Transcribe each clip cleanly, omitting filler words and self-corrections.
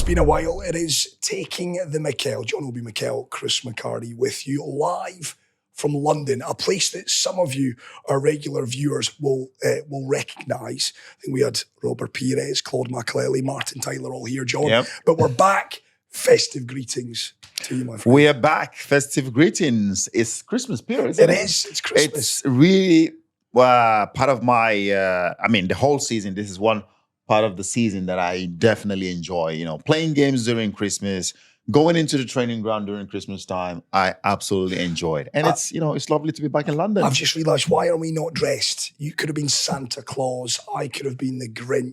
been a while. It is Taking the Mikel. John Obi Mikel, Chris McHardy with you live from London, a place that some of you, our regular viewers, will recognise. I think we had Robert Pires, Claude McLelly, Martin Tyler all here, John. Yep. But we're back. Festive greetings to you, my friend. We are back. Festive greetings. It's Christmas period, isn't it? It is. It's Christmas. It's really part of my, the whole season. This is one part of the season that I definitely enjoy. You know, playing games during Christmas, going into the training ground during Christmas time, I absolutely enjoyed. And it's lovely to be back in London. I've just realised, why are we not dressed? You could have been Santa Claus. I could have been the Grinch.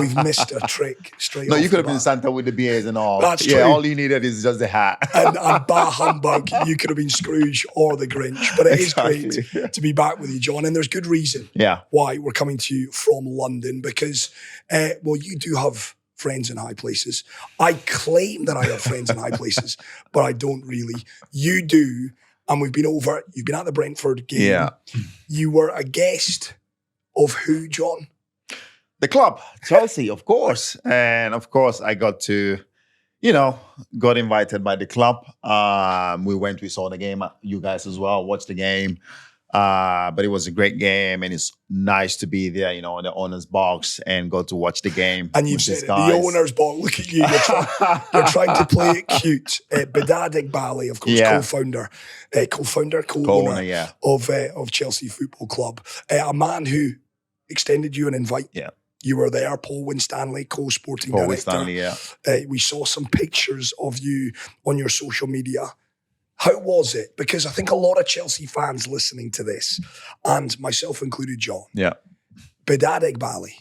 We've missed a trick straight off. No, you could have the been bat. Santa with the beers and all. That's true. Yeah, all you needed is just the hat. and bah humbug, you could have been Scrooge or the Grinch. But it is Exactly. great to be back with you, John. And there's good reason why we're coming to you from London, because, you do have friends in high places. I claim that I have friends in high places, but I don't really. You do, and we've been over. You've been at the Brentford game. Yeah. You were a guest of who, John? The club, Chelsea, of course. And of course, I got to, got invited by the club. We saw the game, you guys as well, watched the game. But it was a great game, and it's nice to be there, in the owner's box and go to watch the game. And you've said it, the owner's box. Look at you. You're trying to play it cute. Behdad Eghbali, of course, co-owner of Chelsea Football Club. A man who extended you an invite. Yeah. You were there, Paul Winstanley, co-sporting Paul director. Winstanley, yeah. We saw some pictures of you on your social media. How was it? Because I think a lot of Chelsea fans listening to this, and myself included, John. Yeah. Behdad Eghbali,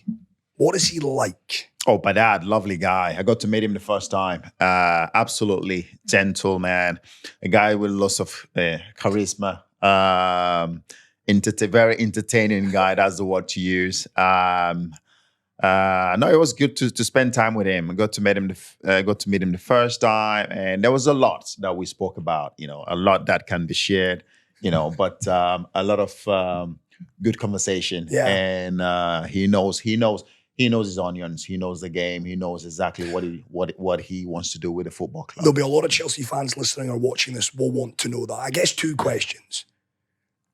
what is he like? Oh, Behdad, lovely guy. I got to meet him the first time. Absolutely gentle man. A guy with lots of charisma. Very entertaining guy. That's the word to use. It was good to spend time with him. I got to meet him the first time, and there was a lot that we spoke about. A lot that can be shared. But a lot of good conversation. Yeah. And he knows his onions. He knows the game. He knows exactly what he wants to do with the football club. There'll be a lot of Chelsea fans listening or watching this will want to know that. I guess 2 questions.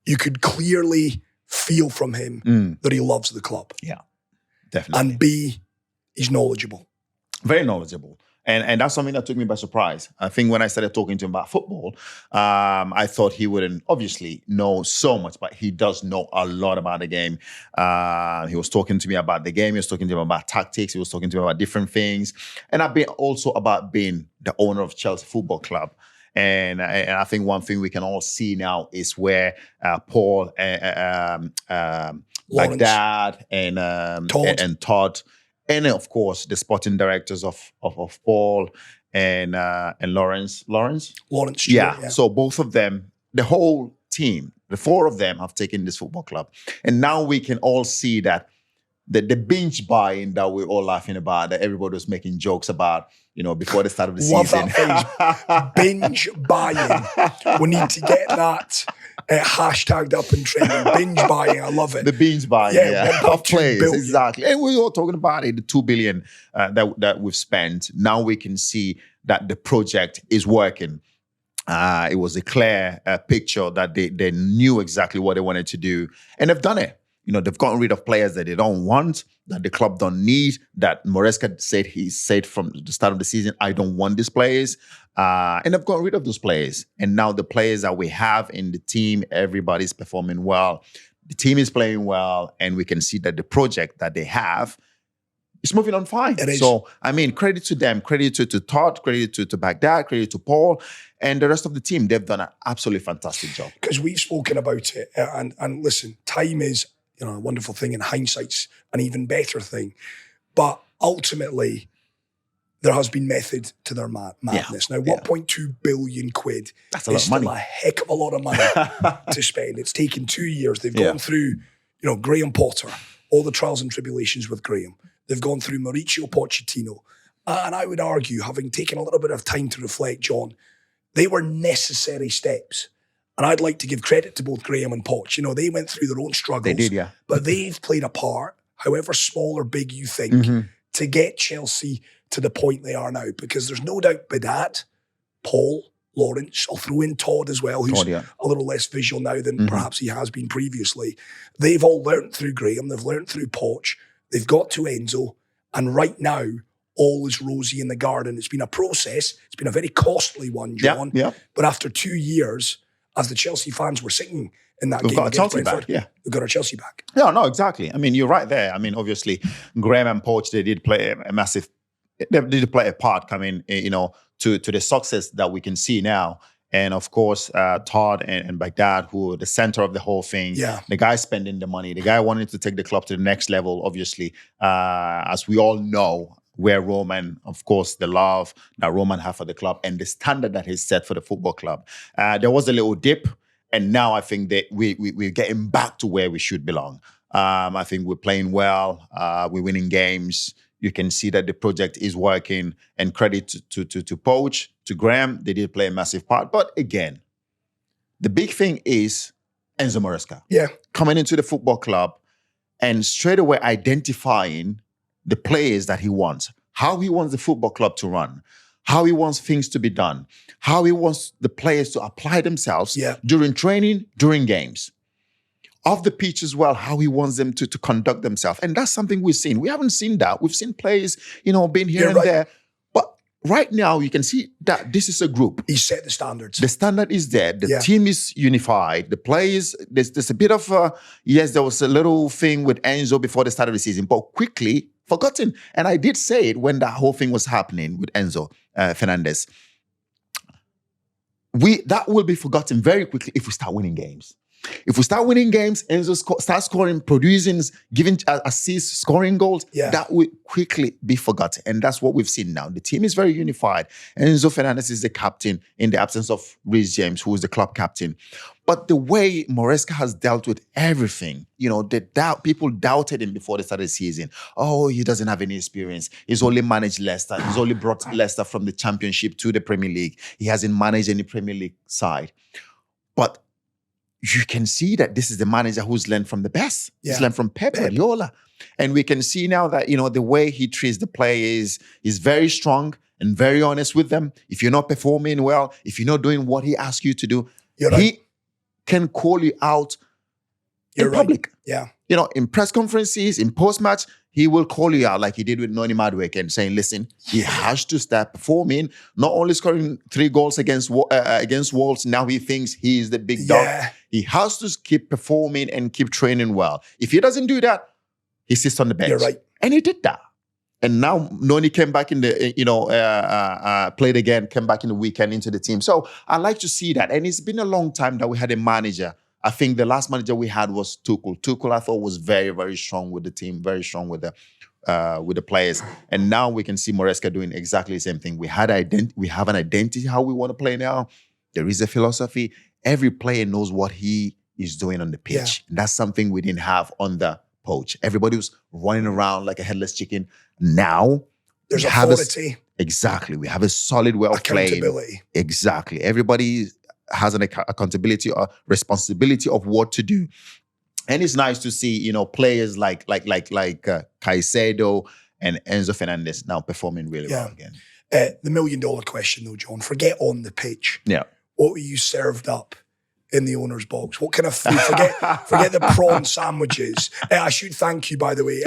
You could clearly feel from him that he loves the club. Yeah. Definitely. And B, he's knowledgeable. Very knowledgeable. And that's something that took me by surprise. I think when I started talking to him about football, I thought he wouldn't obviously know so much, but he does know a lot about the game. He was talking to me about the game. He was talking to me about tactics. He was talking to me about different things. And I've been also about being the owner of Chelsea Football Club. And I think one thing we can all see now is where Paul, Behdad, and Todd, and of course the sporting directors of Paul and Lawrence. Lawrence Stewart, yeah. So both of them, the whole team, the 4 of them have taken this football club, and now we can all see that the binge buying that we're all laughing about, that everybody was making jokes about, before the start of the season. That phrase, binge buying. We need to get that hashtagged up and trending. Binge buying, I love it. The binge buying, of players, billion. Exactly. And we were all talking about it, the 2 billion that we've spent. Now we can see that the project is working. It was a clear picture that they knew exactly what they wanted to do, and they've done it. They've gotten rid of players that they don't want, that the club don't need, that Maresca said from the start of the season, I don't want these players. And they've gotten rid of those players. And now the players that we have in the team, everybody's performing well. The team is playing well, and we can see that the project that they have is moving on fine. It is. So, credit to them, credit to Todd, credit to Behdad, credit to Paul, and the rest of the team. They've done an absolutely fantastic job. Because we've spoken about it, and listen, time is a wonderful thing, and hindsight's an even better thing. But ultimately, there has been method to their madness. Now, 1.2 billion quid That's a lot is of money. still a heck of a lot of money to spend. It's taken 2 years. They've gone through, Graham Potter, all the trials and tribulations with Graham. They've gone through Mauricio Pochettino. And I would argue, having taken a little bit of time to reflect, John, they were necessary steps. And I'd like to give credit to both Graham and Poch. They went through their own struggles. They did, yeah. But they've played a part, however small or big you think, to get Chelsea to the point they are now, because there's no doubt Behdad, Paul, Lawrence, I'll throw in Todd as well, who's a little less visual now than perhaps he has been previously. They've all learnt through Graham, they've learnt through Poch, they've got to Enzo, and right now, all is rosy in the garden. It's been a process, it's been a very costly one, John, but after 2 years, as the Chelsea fans were singing in that game against Brentford, we've got our Chelsea back. Yeah, no, exactly. I mean, you're right there. I mean, obviously, Graham and Poch, they did play a part coming, to the success that we can see now. And of course, Todd and Behdad, who are the center of the whole thing. Yeah. The guy spending the money, the guy wanting to take the club to the next level, obviously, as we all know, where Roman, of course, the love that Roman had for the club and the standard that he's set for the football club. There was a little dip, and now I think that we're getting back to where we should belong. I think we're playing well. We're winning games. You can see that the project is working, and credit to Poch, to Graham. They did play a massive part. But again, the big thing is Enzo Maresca. Yeah. Coming into the football club and straight away identifying the players that he wants, how he wants the football club to run, how he wants things to be done, how he wants the players to apply themselves during training, during games. Off the pitch as well, how he wants them to conduct themselves. And that's something we've seen. We haven't seen that. We've seen players, being here and there. But right now, you can see that this is a group. He set the standards. The standard is there. The team is unified. The players, there's a bit of there was a little thing with Enzo before the start of the season, but quickly forgotten. And I did say it when that whole thing was happening with Enzo Fernandez. That will be forgotten very quickly if we start winning games. If we start winning games, Enzo starts scoring, producing, giving assists, scoring goals, that will quickly be forgotten. And that's what we've seen now. The team is very unified. Enzo Fernandez is the captain in the absence of Reece James, who is the club captain. But the way Maresca has dealt with everything, people doubted him before the start of the season. Oh, he doesn't have any experience. He's only managed Leicester. He's only brought Leicester from the Championship to the Premier League. He hasn't managed any Premier League side. But you can see that this is the manager who's learned from the best. He's learned from Pep Guardiola. And we can see now that, the way he treats the players is very strong and very honest with them. If you're not performing well, if you're not doing what he asks you to do, he can call you out in public. Yeah. In press conferences, in post-match, he will call you out like he did with Mykhailo Mudryk and saying, listen, he has to start performing, not only scoring 3 goals against Wolves, now he thinks he is the big dog. He has to keep performing and keep training well. If he doesn't do that, he sits on the bench. You're right. And he did that. And now Noni came back in the, played again, came back in the weekend into the team. So I like to see that. And it's been a long time that we had a manager. I think the last manager we had was Tuchel. Tuchel, I thought, was very, very strong with the team, very strong with the players. And now we can see Maresca doing exactly the same thing. We have an identity how we want to play now. There is a philosophy. Every player knows what he is doing on the pitch. Yeah. And that's something we didn't have on the Poch. Everybody was running around like a headless chicken. Now there's authority. Exactly. We have a solid way of playing. Exactly. Everybody has an accountability or responsibility of what to do. And it's nice to see, players like Caicedo and Enzo Fernandez now performing really well again. The $1 million question though, John, forget on the pitch. Yeah. What were you served up in the owner's box? What kind of food? Forget the prawn sandwiches. I should thank you, by the way.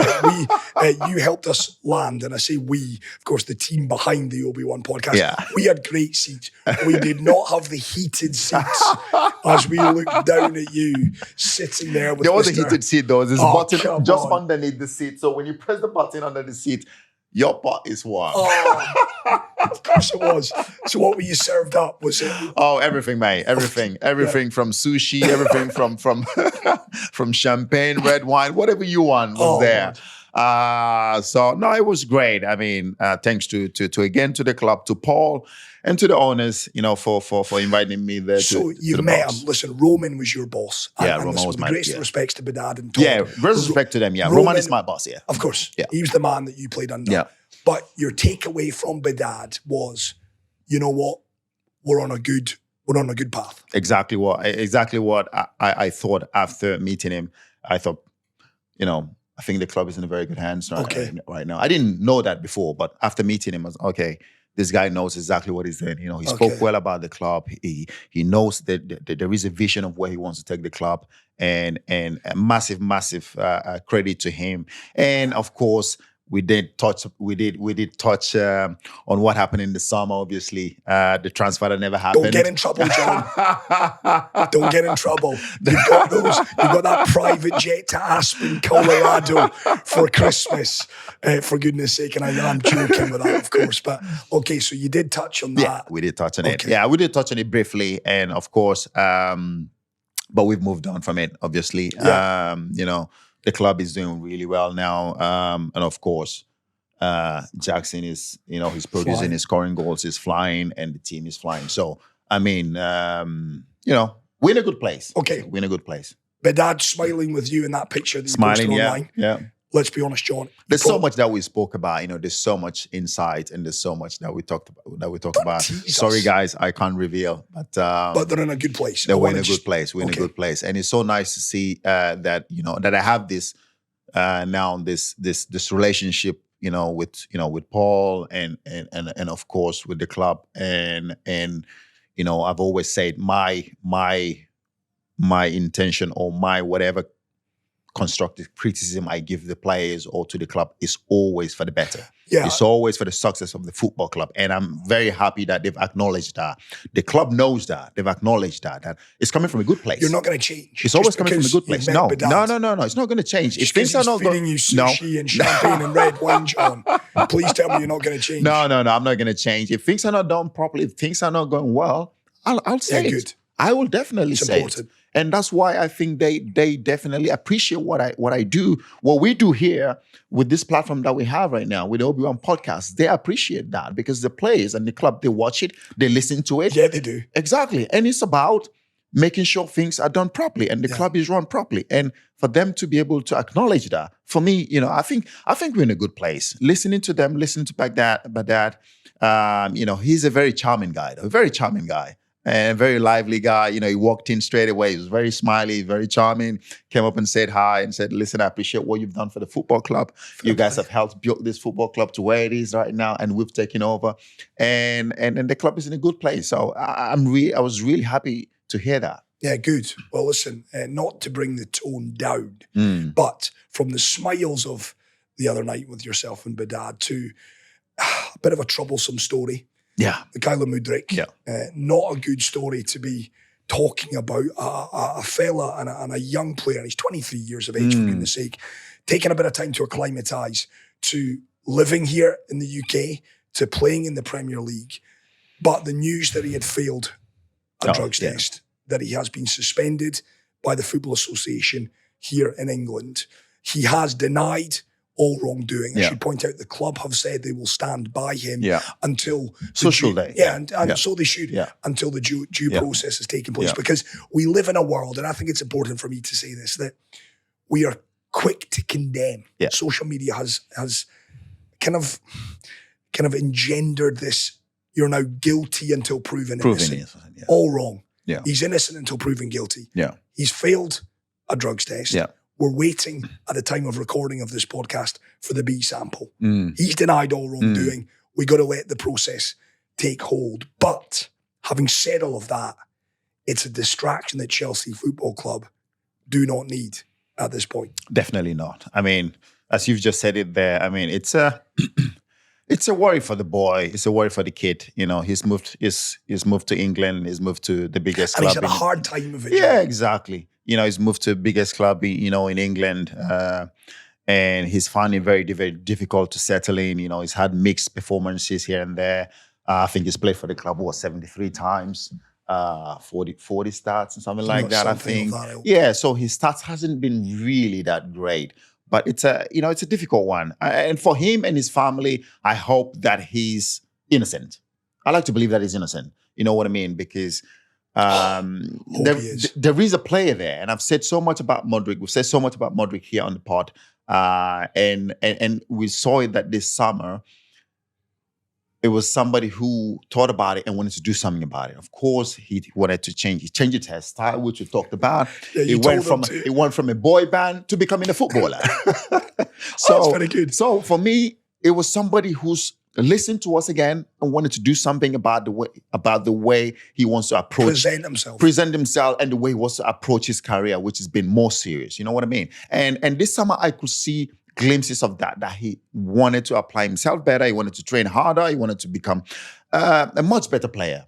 You helped us land, and I say we, of course, the team behind the Obi-Wan podcast. Yeah. We had great seats. We did not have the heated seats as we looked down at you sitting there with There was a heated seat though. There's a button just underneath the seat. So when you press the button under the seat, your pot is warm. Oh, of course it was. So what were you served up? Was it? Oh, everything, mate. Everything. Everything from sushi, everything from champagne, red wine, whatever you want was there. So no, it was great. I mean, thanks to the club, to Paul, and to the owners, for inviting me there. So you met him. Listen, Roman was your boss. Roman was my boss. Greatest respects to Behdad and Todd. Yeah, greatest respect to them. Yeah, Roman is my boss. Yeah, of course. Yeah, he was the man that you played under. Yeah, but your takeaway from Behdad was, you know what, we're on a good path. Exactly what I thought after meeting him. I thought, I think the club is in a very good hands right now. I didn't know that before, but after meeting him, I was okay. This guy knows exactly what he's doing. He spoke well about the club. He knows that there is a vision of where he wants to take the club, and a massive credit to him. And of course, we did touch on what happened in the summer. Obviously, the transfer that never happened. Don't get in trouble, John. Don't get in trouble. You've got that private jet to Aspen, Colorado for Christmas. For goodness sake, and I'm joking with that, of course. But okay, so you did touch on that. Yeah, we did touch on it. Yeah, we did touch on it briefly, and of course, but we've moved on from it. Obviously, the club is doing really well now, and of course, Jackson is, he's producing, he's scoring goals, he's flying, and the team is flying. So, I mean, we're in a good place. Okay, we're in a good place. Behdad smiling with you in that picture that you posted online. Yeah. Let's be honest, John. There's so much that we spoke about. There's so much insight, and there's so much that we talked about. Sorry, guys, I can't reveal, but they're in a good place. We're in a good place. We're in a good place, and it's so nice to see that that I have this now this relationship with Paul and of course with the club, and I've always said my intention or my whatever constructive criticism I give the players or to the club is always for the better. Yeah. It's always for the success of the football club. And I'm very happy that they've acknowledged that. The club knows that. They've acknowledged that it's coming from a good place. You're not going to change. It's always coming from a good place. No. It's not going to change. If things are not feeding you sushi and champagne and red wine, John, please tell me you're not going to change. No, I'm not going to change. If things are not done properly, if things are not going well, I'll say it. Good. I will definitely say it. And that's why I think they definitely appreciate what I do, what we do here with this platform that we have right now with the obionepodcast. They appreciate that because the players and the club, they watch it, they listen to it. Yeah, they do. Exactly. And it's about making sure things are done properly and the club is run properly. And for them to be able to acknowledge that, for me, I think we're in a good place. Listening to them, listening to Behdad, he's a very charming guy, and a very lively guy. He walked in straight away. He was very smiley, very charming. Came up and said hi and said, listen, I appreciate what you've done for the football club. You guys have helped build this football club to where it is right now, and we've taken over. And the club is in a good place. So I was really happy to hear that. Yeah, good. Well, listen, not to bring the tone down, but from the smiles of the other night with yourself and Behdad to a bit of a troublesome story. Yeah. Mykhailo Mudryk. Yeah. Not a good story to be talking about a fella and a young player, and he's 23 years of age, for goodness sake, taking a bit of time to acclimatise to living here in the UK, to playing in the Premier League. But the news that he had failed a drugs test, that he has been suspended by the Football Association here in England. He has denied all wrongdoing. I should point out the club have said they will stand by him until so should they. So they should until the due process is taking place. Because we live in a world, and I think it's important for me to say this, that we are quick to condemn. Yeah. Social media has kind of engendered this. You're now guilty until proven innocent. All wrong. Yeah. He's innocent until proven guilty. Yeah. He's failed a drugs test. Yeah. We're waiting at the time of recording of this podcast for the B sample. He's denied all wrongdoing. We got to let the process take hold. But having said all of that, it's a distraction that Chelsea Football Club do not need at this point. Definitely not. I mean, as you've just said it there, I mean, it's a worry for the boy. It's a worry for the kid. He's moved to England. He's moved to the biggest club. And he's had a hard time of it. Yeah, exactly. He's moved to the biggest club, in England. And he's finding it very, very difficult to settle in. He's had mixed performances here and there. I think he's played for the club, 73 times, 40 starts and something like that, I think. Yeah, so his stats hasn't been really that great. But it's a difficult one. And for him and his family, I hope that he's innocent. I like to believe that he's innocent. You know what I mean? Because there is a player there. And I've said so much about Mudryk. We've said so much about Mudryk here on the pod. And we saw it that this summer, it was somebody who thought about it and wanted to do something about it. Of course, he wanted to change. He changed his hairstyle, which we talked about. Yeah, It went from a boy band to becoming a footballer. So that's very good. So for me, it was somebody who's listened to us again and wanted to do something about the way he wants to present himself, and the way he wants to approach his career, which has been more serious. You know what I mean? And this summer, I could see glimpses of that he wanted to apply himself better. He wanted to train harder. He wanted to become a much better player.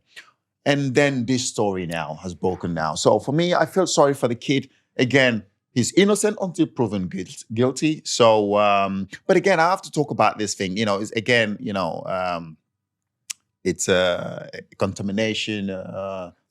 And then this story now has broken down. So for me, I feel sorry for the kid. Again, he's innocent until proven guilty. So, but again, I have to talk about this thing. It's a contamination.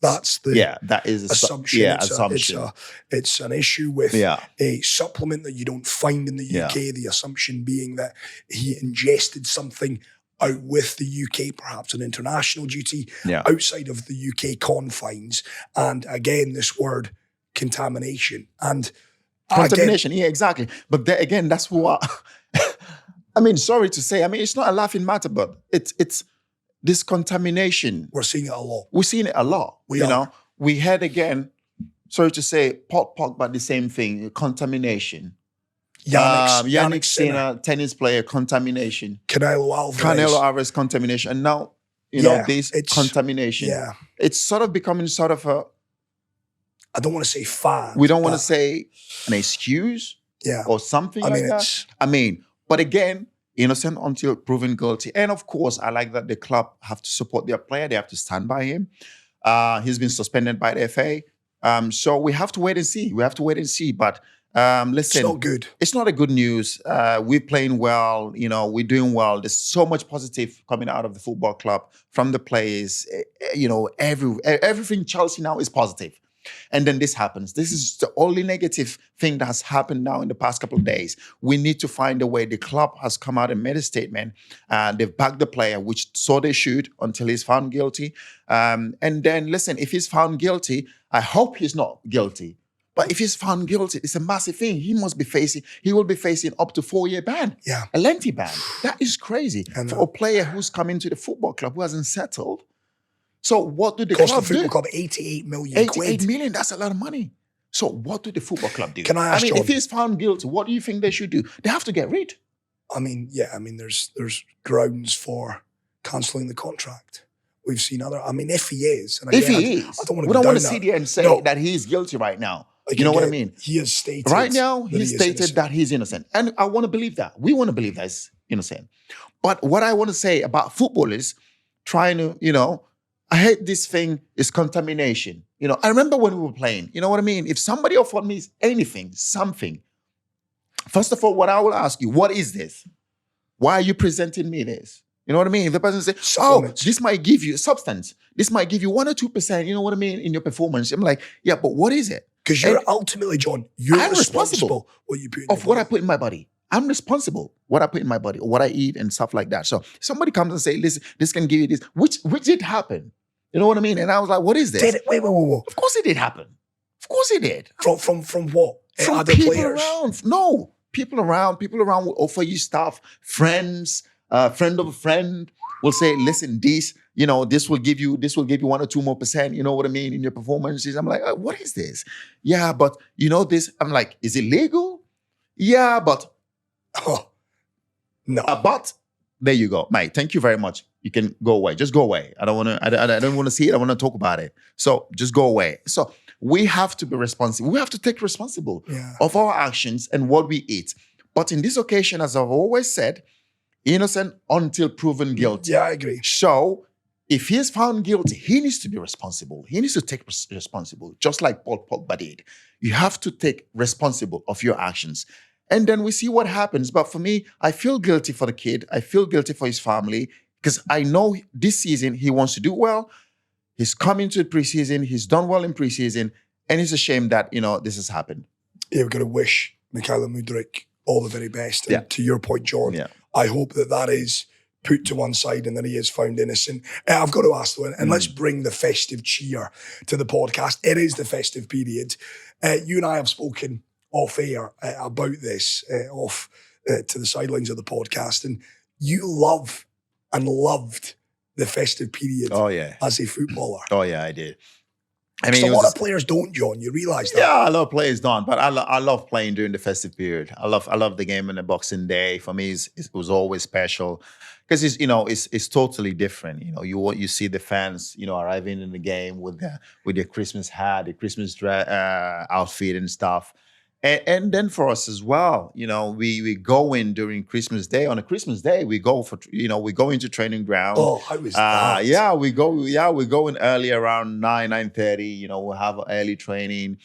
That is assumption. Assumption. It's an issue with a supplement that you don't find in the UK. The assumption being that he ingested something out with the UK, perhaps an international duty, outside of the UK confines. And again, this word contamination. And contamination, exactly. But again, that's what I mean, sorry to say. I mean, it's not a laughing matter, but it's this contamination. We're seeing it a lot. We're seeing it a lot. We had again, sorry to say, Pog, but the same thing, contamination. Yannick Sinner, tennis player, contamination. Canelo Alvarez, contamination. And now, this contamination. Yeah. It's sort of becoming sort of a, I don't want to say fad. We don't want to say an excuse or something that. I mean, but again, innocent until proven guilty. And of course, I like that the club have to support their player. They have to stand by him. He's been suspended by the FA. So we have to wait and see. But listen. It's not good. It's not a good news. We're playing well. We're doing well. There's so much positive coming out of the football club, from the players. Everything Chelsea now is positive. And then this happens. This is the only negative thing that has happened now in the past couple of days. We need to find a way. The club has come out and made a statement. They've backed the player, which so they should, until he's found guilty. And then, listen, if he's found guilty, I hope he's not guilty. But if he's found guilty, it's a massive thing. He will be facing up to 4-year ban. Yeah. A lengthy ban. That is crazy. And for a player who's come into the football club who hasn't settled. So what do the club do? Cost the football club 88 million. 88 million, that's a lot of money. So what do the football club do? Can I ask John, if he's found guilty, what do you think they should do? They have to get rid. There's grounds for cancelling the contract. We've seen if he is. And again, I don't want to sit here and say that he's guilty right now. You know what I mean? He has stated. Right now, he's stated that he's innocent. And I want to believe that. We want to believe that he's innocent. But what I want to say about football is trying to, I hate this thing is contamination. I remember when we were playing, you know what I mean? If somebody offered me something, first of all, what I will ask you, what is this? Why are you presenting me this? You know what I mean? If the person says, this might give you substance. This might give you 1 or 2%, you know what I mean, in your performance. I'm like, yeah, but what is it? Because you're ultimately, John, I'm responsible what you put in what I put in my body. I'm responsible what I put in my body, or what I eat and stuff like that. So somebody comes and say, listen, this can give you this, which did happen. You know what I mean? And I was like, what is this? Did it? Wait. Of course it did happen. Of course it did. From what? From other people players? Around. No. People around will offer you stuff. Friends, friend of a friend will say, listen, this will give you 1 or 2 more %, you know what I mean, in your performances. I'm like, what is this? Yeah, but this. I'm like, is it legal? Yeah, but no. But there you go, mate. Thank you very much. You can go away. Just go away. I don't want to see it. I want to talk about it. So just go away. So we have to be responsible. We have to take responsibility of our actions and what we eat. But in this occasion, as I've always said, innocent until proven guilty. Yeah, I agree. So if he is found guilty, he needs to be responsible. He needs to take responsible, just like Paul Pogba did. You have to take responsible of your actions. And then we see what happens. But for me, I feel guilty for the kid. I feel guilty for his family, because I know this season he wants to do well. He's come into the preseason. He's done well in preseason. And it's a shame that, this has happened. Yeah, we're going to wish Mykhailo Mudryk all the very best. And to your point, John, I hope that is put to one side and that he is found innocent. I've got to ask though, and let's bring the festive cheer to the podcast. It is the festive period. You and I have spoken off air about this, to the sidelines of the podcast. And you love and loved the festive period Oh yeah. as a footballer. Oh yeah, I did. I Because mean, a it lot was of players don't, John. You realise that? yeah, a lot of players don't, but I love playing during the festive period. I love the game on the Boxing Day. For me, it was always special because it's totally different. You see the fans arriving in the game with their Christmas hat, the Christmas outfit and stuff. And then for us as well, we go in during Christmas Day. On a Christmas Day, we go we go into training ground. Oh, how was that? Yeah, we go in early around 9:30. We have early training,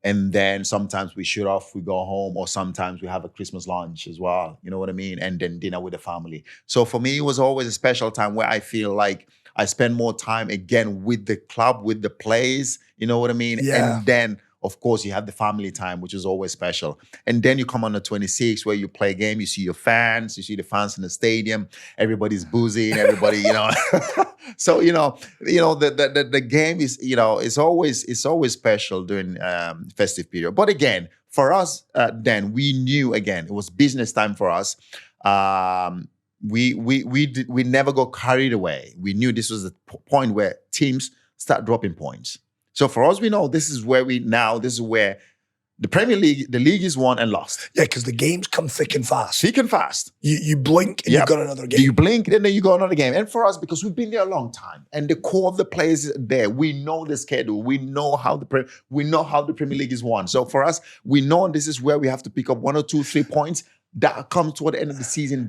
and then sometimes we shoot off, we go home, or sometimes we have a Christmas lunch as well. You know what I mean? And then dinner with the family. So for me, it was always a special time where I feel like I spend more time again with the club, with the players. You know what I mean? Yeah. And then, of course, you have the family time, which is always special. And then you come on the 26th where you play a game, you see your fans, you see the fans in the stadium, everybody's boozing, everybody, So, the game is, it's always special during festive period. But again, for us, then we knew, again, it was business time for us. We never got carried away. We knew this was the point where teams start dropping points. So for us, we know this is where the Premier League, the league is won and lost. Yeah, because the games come thick and fast. Thick and fast. You blink and you've got another game. You blink and then you go another game. And for us, because we've been there a long time, and the core of the players is there, we know the schedule. We know how the Premier League is won. So for us, we know this is where we have to pick up 1 or 2, 3 points that come toward the end of the season.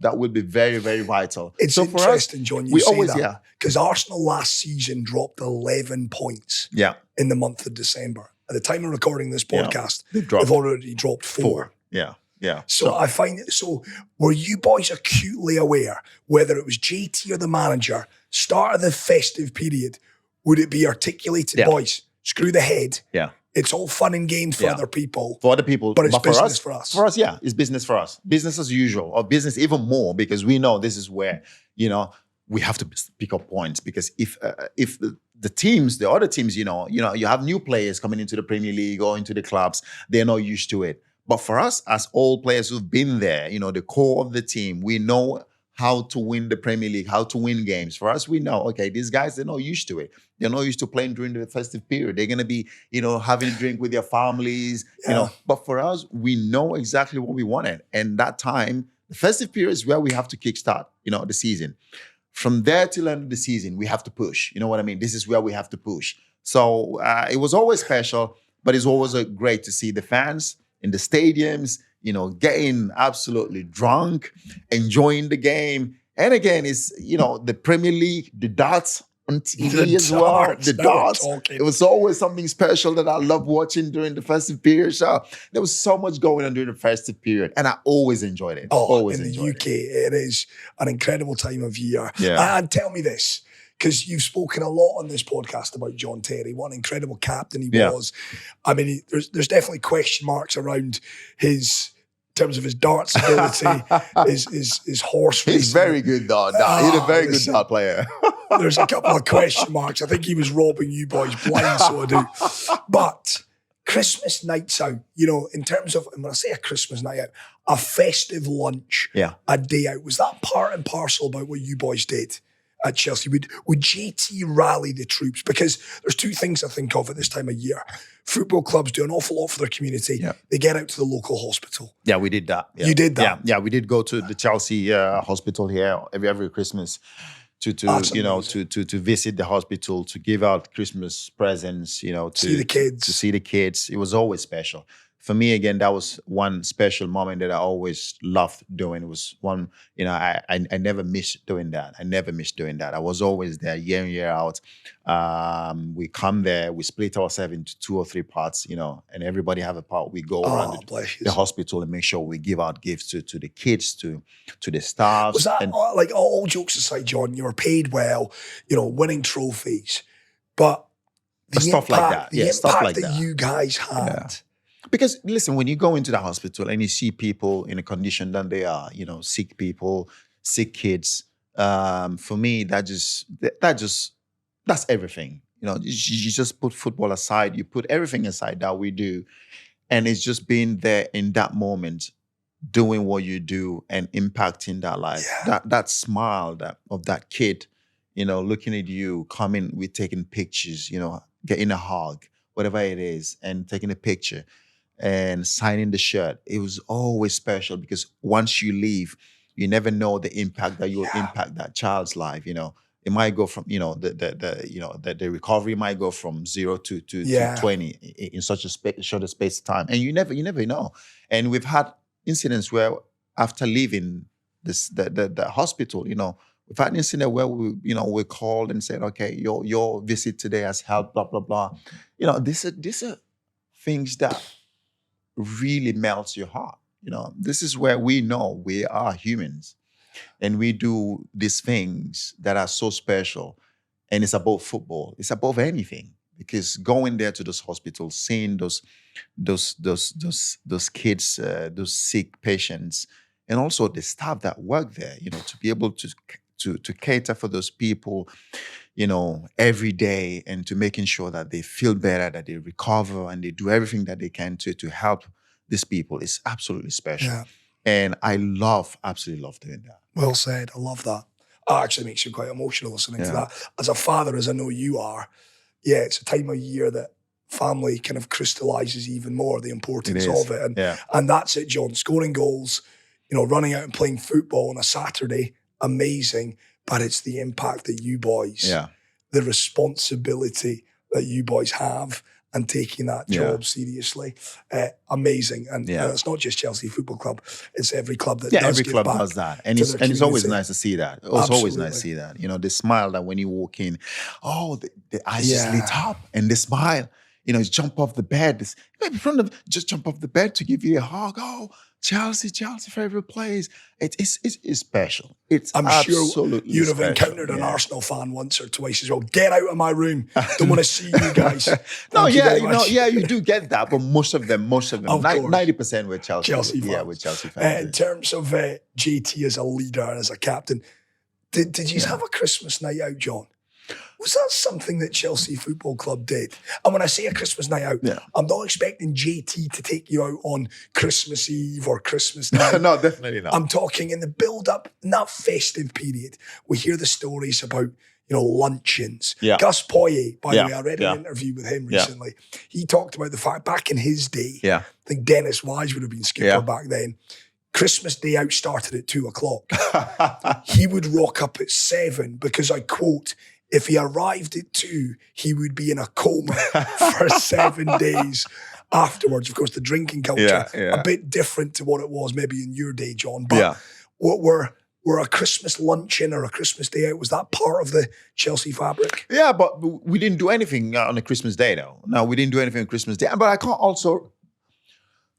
That will be very, very vital. It's so interesting, for us, John, you say that. Because Arsenal last season dropped 11 points in the month of December. At the time of recording this podcast, they've already dropped 4. Yeah. So I find it, were you boys acutely aware, whether it was JT or the manager, start of the festive period, would it be articulated, boys, screw the head? Yeah. It's all fun and games for other people. For other people. But it's business for us. For us, yeah, it's business for us. Business as usual, or business even more, because we know this is where, we have to pick up points. Because if the other teams, you have new players coming into the Premier League or into the clubs, they're not used to it. But for us, as old players who've been there, the core of the team, we know how to win the Premier League, how to win games. For us, we know, okay, these guys, they're not used to it. They're not used to playing during the festive period. They're going to be, having a drink with their families, But for us, we know exactly what we wanted. And that time, the festive period is where we have to kickstart, the season. From there till the end of the season, we have to push. You know what I mean? This is where we have to push. So it was always special, but it's always great to see the fans in the stadiums, getting absolutely drunk, enjoying the game. And again, it's, the Premier League, the darts on TV as well. The darts. It was always something special that I loved watching during the festive period. So there was so much going on during the festive period. And I always enjoyed it. In the UK, it is an incredible time of year. Yeah. And tell me this, because you've spoken a lot on this podcast about John Terry, what an incredible captain he was. I mean, there's definitely question marks around his, in terms of his darts ability, his horse racing. He's very good, though. He's a very good dart player. There's a couple of question marks. I think he was robbing you boys blind, so I do. But Christmas nights out, in terms of, and when I say a Christmas night out, a festive lunch, a day out, was that part and parcel about what you boys did at Chelsea? Would JT rally the troops? Because there's two things I think of at this time of year. Football clubs do an awful lot for their community. Yeah. They get out to the local hospital. Yeah, we did that. Yeah. You did that? Yeah, we did go to the Chelsea hospital here every Christmas to visit the hospital, to give out Christmas presents, to see the kids. To see the kids. It was always special. For me, again, that was one special moment that I always loved doing. It was one, I never missed doing that. I was always there year in, year out. We come there, we split ourselves into 2 or 3 parts, and everybody have a part. We go around the hospital and make sure we give out gifts to the kids, to the staff. Was that, like, all jokes aside, John, you were paid well, winning trophies, but stuff like that. The stuff impact like that you guys had. Yeah. Because listen, when you go into the hospital and you see people in a condition that they are, sick people, sick kids, for me, that's everything. You just put football aside, you put everything aside that we do, and it's just being there in that moment doing what you do and impacting that life. That smile of that kid, looking at you, coming with taking pictures, getting a hug, whatever it is, and taking a picture and signing the shirt. It was always special because once you leave, you never know the impact that you'll impact that child's life. It might go from, the recovery might go from 0 to 20 in such a short space of time. And you never know. And we've had incidents where after leaving the hospital, we've had an incident where we called and said, okay, your visit today has helped, blah, blah, blah. These are things that really melts your heart. This is where we know we are humans and we do these things that are so special. And it's above football. It's above anything. Because going there to those hospitals, seeing those kids, those sick patients, and also the staff that work there, to be able to cater for those people, every day, and to making sure that they feel better, that they recover, and they do everything that they can to help these people is absolutely special. Yeah. And I absolutely love doing that. Well said. I love that. It actually makes you quite emotional listening to that. As a father, as I know you are, it's a time of year that family kind of crystallizes even more the importance of it. And that's it, John. Scoring goals, running out and playing football on a Saturday, amazing. But it's the impact that you boys, the responsibility that you boys have and taking that job seriously, amazing. And it's not just Chelsea Football Club; it's every club that does every give club back does that, and it's always nice to see that. It's always nice to see that. The smile that when you walk in, the eyes just lit up, and the smile. Jump off the bed. Maybe just jump off the bed to give you a hug. Oh, Chelsea, favorite place. It's special. I'm sure you'd have encountered an Arsenal fan once or twice as well. Get out of my room. Don't want to see you guys. You do get that, but most of them, 90% were Chelsea fans. Yeah, we're Chelsea fans. In terms of JT as a leader and as a captain, did you have a Christmas night out, John? Was that something that Chelsea Football Club did? And when I say a Christmas night out, I'm not expecting JT to take you out on Christmas Eve or Christmas night. No, definitely not. I'm talking in the build-up, in that festive period. We hear the stories about, luncheons. Gus Poyet, by the way, I read an interview with him recently. He talked about the fact back in his day, I think Dennis Wise would have been skipper back then, Christmas Day out started at 2:00. He would rock up at 7 because, I quote, if he arrived at 2, he would be in a coma for 7 days afterwards. Of course, the drinking culture, a bit different to what it was maybe in your day, John. But what were a Christmas luncheon or a Christmas day out, was that part of the Chelsea fabric? Yeah, but we didn't do anything on a Christmas day, though. No, we didn't do anything on Christmas day. But I can't also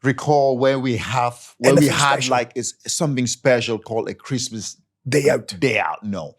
recall where we had special, like something special called a Christmas day out. No.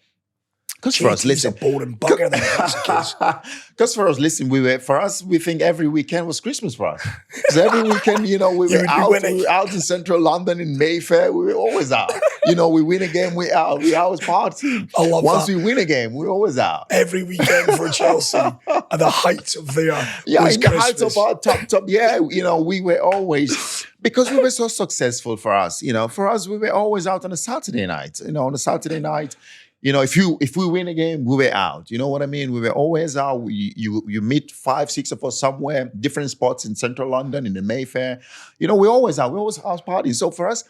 Because for us, listen, a boring bugger because for us, listen, we think every weekend was Christmas for us. Because every weekend, we were out in central London in Mayfair. We were always out. We win a game, we out. We always party. I love Once that. we win a game, we're always out. Every weekend for Chelsea, at the height of their was in the height of our top. Yeah, we were always, because we were so successful for us. For us, we were always out on a Saturday night. On a Saturday night. If we win a game, we were out. You know what I mean? We were always out. You meet 5, 6 of us somewhere, different spots in central London, in the Mayfair. We're always out. We always house parties. So for us,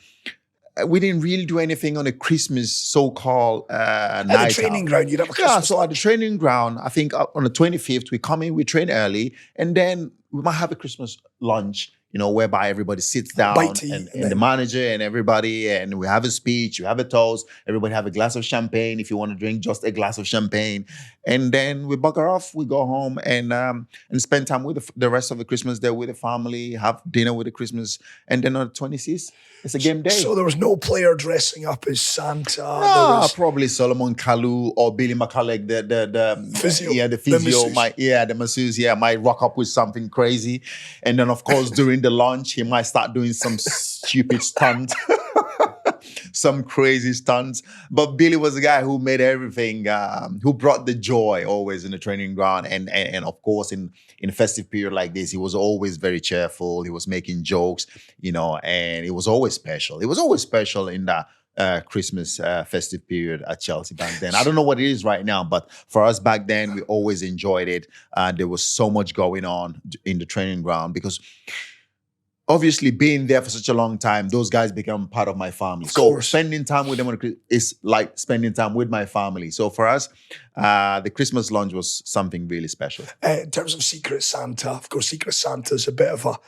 we didn't really do anything on a Christmas so-called night at the training ground, you'd have a Christmas so at the training ground, I think on the 25th, we come in, we train early, and then we might have a Christmas lunch, whereby everybody sits down and the manager and everybody, and we have a speech, you have a toast, everybody have a glass of champagne. If you want to drink, just a glass of champagne. And then we bugger off, we go home and spend time with the rest of the Christmas day with the family, have dinner with the Christmas. And then on the 26th, it's a game day. So there was no player dressing up as Santa? No, probably Solomon Kalou or Billy McCulloch, the physio. The physio, the masseuse, might rock up with something crazy. And then, of course, during the lunch, he might start doing some stupid stunt. some crazy stunts. But Billy was the guy who made everything, who brought the joy always in the training ground. And of course, in a festive period like this, he was always very cheerful. He was making jokes, and it was always special. It was always special in that Christmas festive period at Chelsea back then. I don't know what it is right now, but for us back then, we always enjoyed it. There was so much going on in the training ground because obviously being there for such a long time, those guys become part of my family. So spending time with them is like spending time with my family. So for us, the Christmas lunch was something really special. In terms of Secret Santa, of course, Secret Santa is a bit of a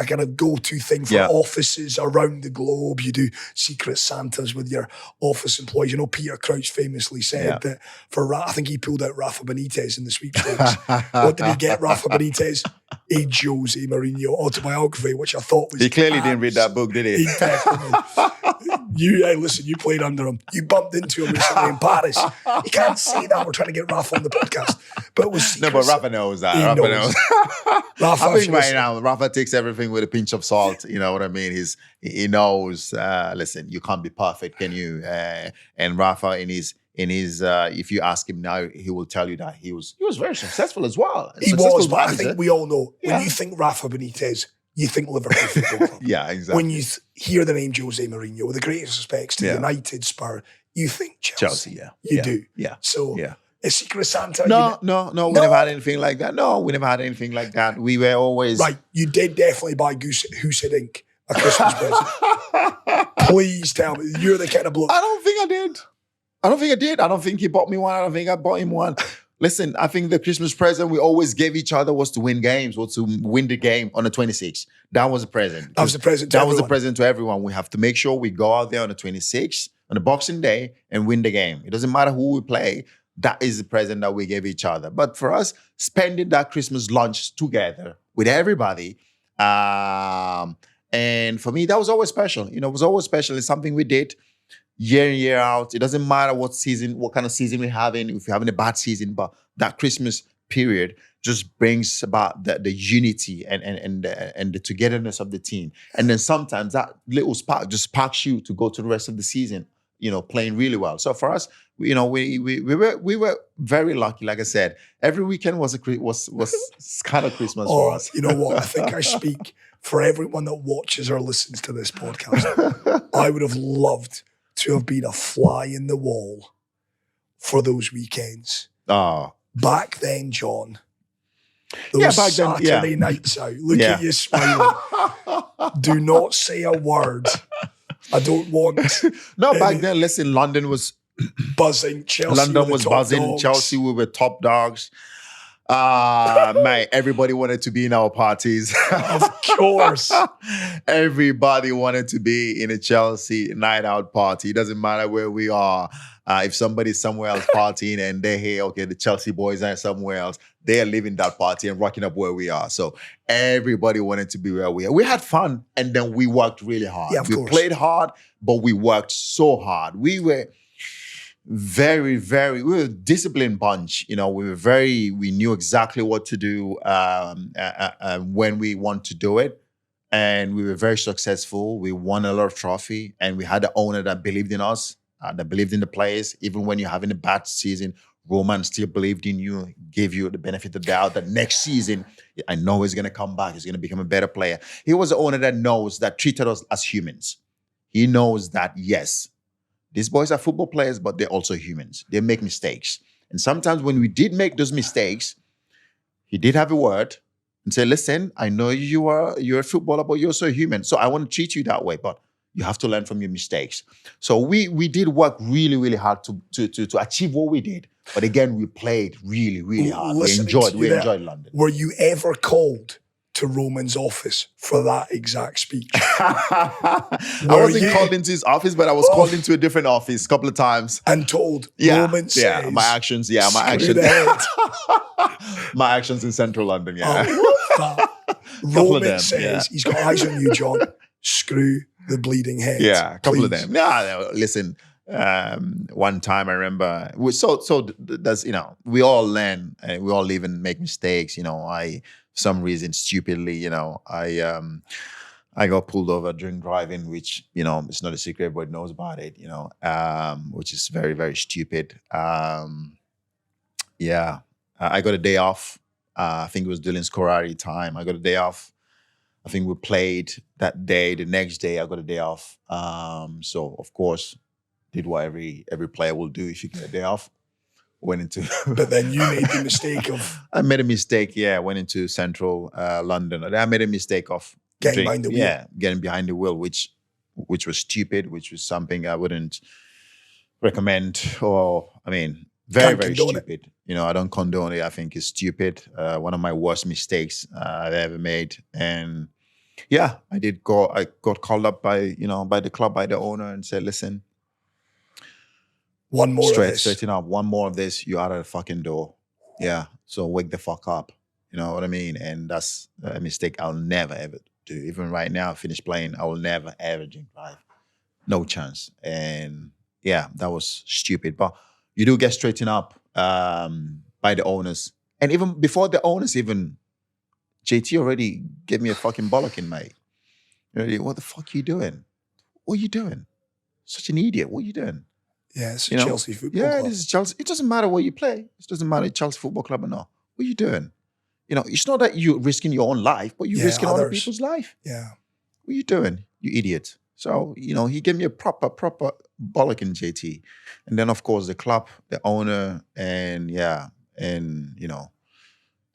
kind of go-to thing for offices around the globe. You do Secret Santas with your office employees. Peter Crouch famously said that I think he pulled out Rafa Benitez in the sweepstakes. What did he get, Rafa Benitez? A Jose Mourinho autobiography, which I thought was... He clearly didn't read that book, did he? He definitely... Listen, you played under him. You bumped into him recently in Paris. You can't say that. We're trying to get Rafa on the podcast. But it was no, but Rafa knows that. Rafa knows. Rafa, I think right now, Rafa takes everything with a pinch of salt. You know what I mean? He knows, listen, you can't be perfect, can you? And Rafa in his if you ask him now, he will tell you that he was very successful as well. He was, but I think we all know, when you think Rafa Benitez, you think Liverpool Football Club. Yeah, exactly. When you hear the name Jose Mourinho, with the greatest respects to United, Spurs, you think Chelsea. You do. Yeah. So, a Secret Santa? No, we never had anything like that. No, we never had anything like that. We were always... Right, you did definitely buy Husid a Christmas present. Please tell me, you're the kind of bloke. I don't think I did. I don't think he bought me one. I don't think I bought him one. Listen, I think the Christmas present we always gave each other was to win games, or to win the game on the 26th. That was a present. That was a present to everyone. That was a present to everyone. We have to make sure we go out there on the 26th, on the Boxing Day, and win the game. It doesn't matter who we play. That is the present that we gave each other. But for us, spending that Christmas lunch together with everybody, and for me, that was always special. It was always special. It's something we did year in, year out. It doesn't matter what kind of season we're having, if we're having a bad season, but that Christmas period just brings about the unity and the togetherness of the team. And then sometimes that little spark just sparks you to go to the rest of the season, playing really well. So for us, we were very lucky. Like I said, every weekend was kind of Christmas for us. You know what? I think I speak for everyone that watches or listens to this podcast. I would have loved to have been a fly in the wall for those weekends. Back then, John, those Saturday nights out, look at you smiling. Do not say a word. I don't want... No, back then, listen, London was... buzzing. Chelsea London was buzzing. Dogs. Chelsea, we were top dogs. Mate, everybody wanted to be in our parties. Of course. Everybody wanted to be in a Chelsea night out party. It doesn't matter where we are. If somebody's somewhere else partying and they hear, okay, the Chelsea boys are somewhere else, they are leaving that party and rocking up where we are. So everybody wanted to be where we are. We had fun, and then we worked really hard. Yeah, we played hard, but we worked so hard. We were we were a disciplined bunch. We knew exactly what to do when we want to do it. And we were very successful. We won a lot of trophy, and we had an owner that believed in us, that believed in the players. Even when you're having a bad season, Roman still believed in you, gave you the benefit of the doubt that next season, I know he's going to come back. He's going to become a better player. He was an owner that treated us as humans. He knows that, yes, these boys are football players, but they're also humans. They make mistakes. And sometimes when we did make those mistakes, he did have a word and say, listen, I know you're a footballer, but you're also human. So I want to treat you that way, but you have to learn from your mistakes. So we did work really, really hard to achieve what we did. But again, we played really, really hard. We enjoyed London. Were you ever called to Roman's office for that exact speech? I wasn't called into his office, but I was called into a different office a couple of times. And told, Roman says... my actions. My actions in central London, Roman says, he's got eyes on you, John. Screw the bleeding head. Yeah, a couple of them. No, listen, one time I remember, that's, we all learn and we all live and make mistakes. For some reason, stupidly, I got pulled over drink driving, which, it's not a secret, everybody knows about it, which is very, very stupid. Yeah, I got a day off. I think it was Dylan's Corari time. I got a day off. I think we played that day. The next day, I got a day off. So, of course, did what every player will do if you get a day off. Went into... But then you made the mistake of... I made a mistake, yeah. Went into central London. I made a mistake of... Getting behind the wheel. Yeah, getting behind the wheel, which was stupid, which was something I wouldn't recommend or, very, very stupid. I don't condone it. I think it's stupid. One of my worst mistakes I've ever made. And yeah, I got called up by the club, by the owner, and said, listen, one more of this. Straighten up. One more of this, you're out of the fucking door. Yeah. So wake the fuck up. You know what I mean? And that's a mistake I'll never, ever do. Even right now, I finished playing, I will never, ever drink drive. No chance. And yeah, that was stupid. But you do get straightened up by the owners. And even before the owners JT already gave me a fucking bollocking, mate. What the fuck are you doing? What are you doing? Such an idiot. What are you doing? Yeah, it's a Chelsea football club. Yeah, this is Chelsea. It doesn't matter where you play. It doesn't matter Chelsea Football Club or not. What are you doing? It's not that you're risking your own life, but you're risking other people's life. Yeah. What are you doing, you idiot? So, he gave me a proper bollocking, JT. And then, of course, the club, the owner, and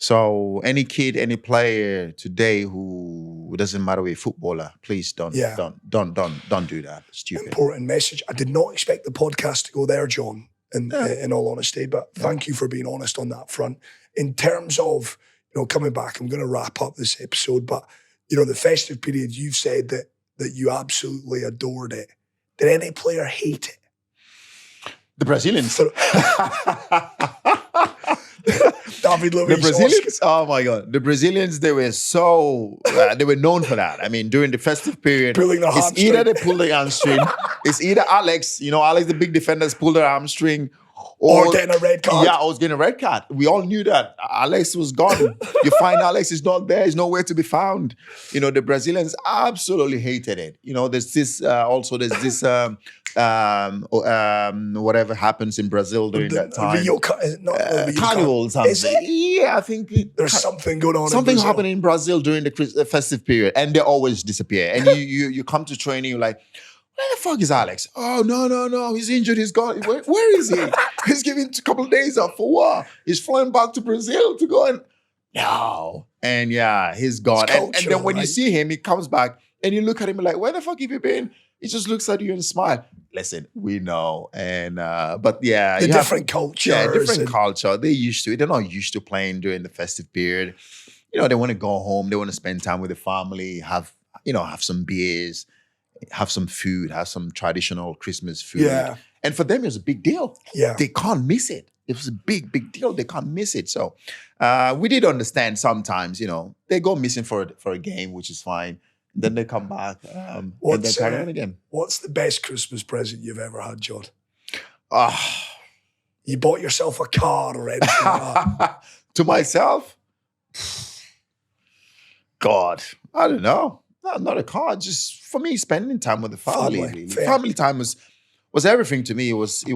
so any kid, any player today who doesn't matter a footballer, please don't do that. It's stupid. Important message. I did not expect the podcast to go there, John, in all honesty, but thank you for being honest on that front. In terms of, coming back, I'm going to wrap up this episode, but, the festive period, you've said that you absolutely adored it. Did any player hate it? The Brazilians. David Luiz. The Brazilians, oh my God. The Brazilians, they were they were known for that. During the festive period, pulling the hamstring. It's either they pull the hamstring, it's either Alex, Alex, the big defenders, pull their hamstring, or getting a red card. Yeah, I was getting a red card. We all knew that. Alex was gone. You find Alex is not there. He's nowhere to be found. The Brazilians absolutely hated it. There's this, whatever happens in Brazil during that time. Carnival something. Is it? Yeah, I think there's something going on. Something happened in Brazil during the festive period, and they always disappear. And you come to training, you're like, where the fuck is Alex? Oh, no. He's injured. He's gone. Where is he? He's giving a couple of days off for what? He's flying back to Brazil to go and... No. And yeah, he's gone. And then when you see him, he comes back and you look at him like, where the fuck have you been? He just looks at you and smiles. Listen, we know. And but yeah. Different culture. Yeah, different culture. They're used to it. They're not used to playing during the festive period. They want to go home. They want to spend time with the family, have some beers, have some food, have some traditional Christmas food. Yeah. And for them, it was a big deal. Yeah. They can't miss it. It was a big, big deal. They can't miss it. So we did understand sometimes, they go missing for a game, which is fine. Then they come back and then carry on again. What's the best Christmas present you've ever had, John? You bought yourself a car or anything like that? To myself? God, I don't know. Not a car. Just for me, spending time with the family. Really. Family time was everything to me. It was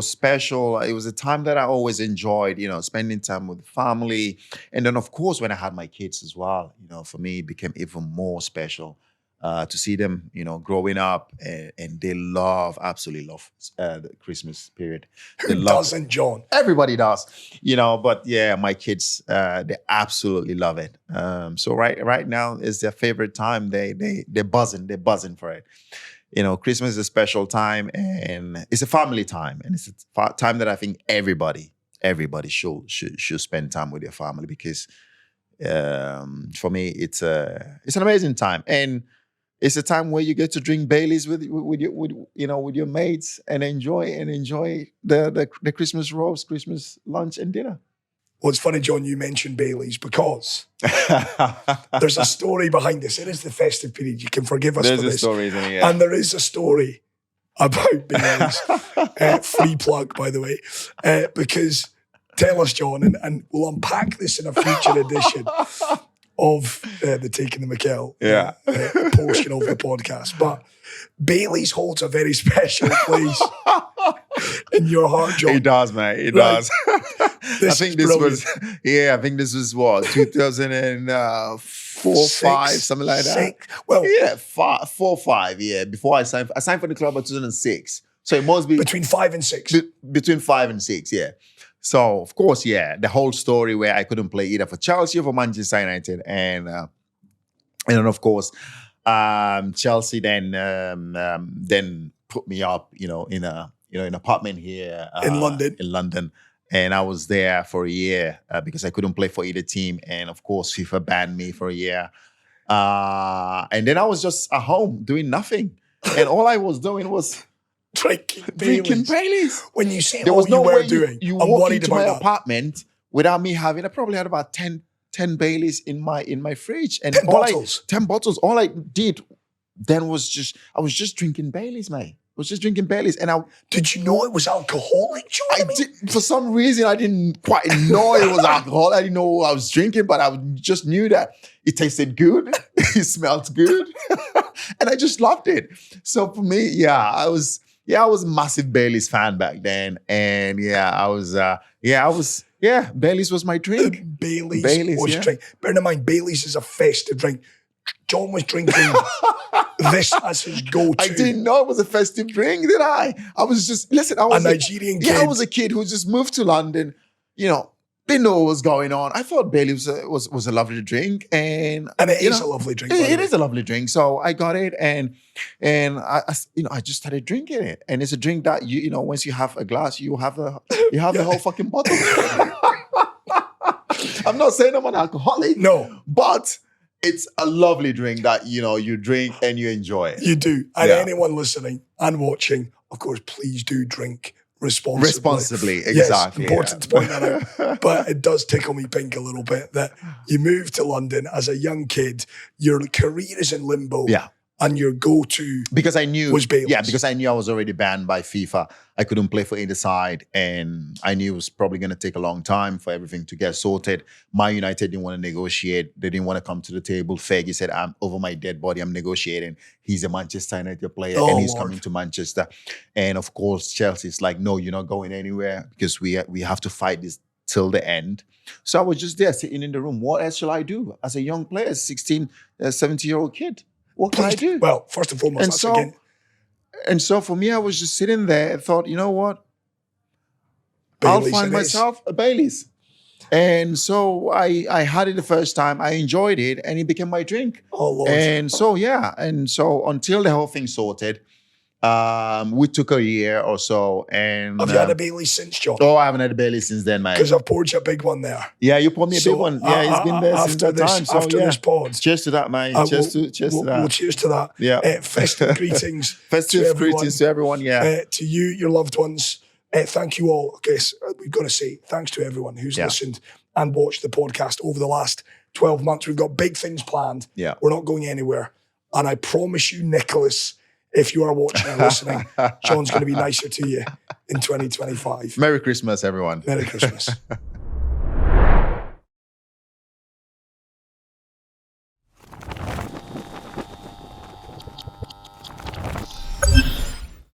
special. It was a time that I always enjoyed. Spending time with the family, and then of course when I had my kids as well. For me, it became even more special to see them. Growing up, and they absolutely love the Christmas period. Who doesn't, John? Everybody does. But yeah, my kids they absolutely love it. So right now is their favorite time. They're buzzing for it. Christmas is a special time, and it's a family time, and it's a time that I think everybody should spend time with their family, because for me it's an amazing time, and it's a time where you get to drink Baileys with your mates and enjoy the Christmas roast, Christmas lunch and dinner. Well, it's funny, John, you mentioned Baileys, because there's a story behind this. It is the festive period. You can forgive us for this. There's a story, isn't it? Yeah. And there is a story about Baileys. Free plug, by the way. Because, tell us, John, and we'll unpack this in a future edition. of the Taking the Mikel portion of the podcast. But Bailey's holds a very special place in your heart, John. It does, mate. It Right. does. I think this was what, 2004, 5, something like that. 6. Well, 4, 5. Yeah, before I signed for the club in 2006. So it must be between 5 and 6. Between 5 and 6. Yeah. So of course, the whole story where I couldn't play either for Chelsea or for Manchester United, and then of course, Chelsea then put me up, in an apartment here In London. In London. And I was there for a year because I couldn't play for either team. And of course, FIFA banned me for a year. And then I was just at home doing nothing. And all I was doing was drinking Baileys. When you say there was no way doing, you I'm walk worried into my about that. apartment without me having, I probably had about 10 Baileys in my fridge. And 10 bottles. 10 bottles. All I did then was I was just drinking Baileys, mate. I was just drinking Baileys. And did you know it was alcoholic, John? For some reason, I didn't quite know it was alcohol. I didn't know what I was drinking, but I just knew that it tasted good. It smelled good. And I just loved it. So for me, I was a massive Baileys fan back then. And Baileys was my drink. Baileys was drink. Bear in mind, Baileys is a festive drink. John was drinking this as his go-to. I didn't know it was a festive drink, did I? I was just, listen, I was a Nigerian kid. Yeah, I was a kid who just moved to London, didn't know what was going on. I thought Baileys was a lovely drink. And it is a lovely drink. It is a lovely drink. So I got it and I just started drinking it. And it's a drink that, once you have a glass, you have the whole fucking bottle. I'm not saying I'm an alcoholic. No. But it's a lovely drink that, you drink and you enjoy it. You do. And anyone listening and watching, of course, please do drink responsibly. Exactly. Yes, important to point that out. But it does tickle me pink a little bit that you moved to London as a young kid, your career is in limbo. Yeah. And your go-to because I knew was Baileys. Yeah, because I knew I was already banned by FIFA. I couldn't play for either side, and I knew it was probably going to take a long time for everything to get sorted. My United didn't want to negotiate. They didn't want to come to the table. Fergie said, "I'm over my dead body. I'm negotiating." He's a Manchester United player, and he's coming to Manchester. And of course, Chelsea's like, "No, you're not going anywhere because we have to fight this till the end." So I was just there sitting in the room. What else shall I do as a young player, 16, 17-year-old kid? What can I do? Well, first and foremost, and so for me, I was just sitting there and thought, you know what? I'll find myself a Baileys. And so I had it the first time. I enjoyed it, and it became my drink. Oh, Lord. And so, until the whole thing sorted, we took a year or so. And have you had a Baileys since, John? Oh, I haven't had a Baileys since then, mate. Because I've poured you a big one there. Yeah, you poured me a big one. Yeah, it's been there since that time. So, after this pod. Cheers to that, mate. Cheers to that. We'll cheers to that. Yeah. Festive greetings. Festive greetings to everyone, yeah. To you, your loved ones. Thank you all. I guess we've got to say thanks to everyone who's listened and watched the podcast over the last 12 months. We've got big things planned. Yeah. We're not going anywhere. And I promise you, Nicholas, if you are watching and listening, John's going to be nicer to you in 2025. Merry Christmas, everyone. Merry Christmas.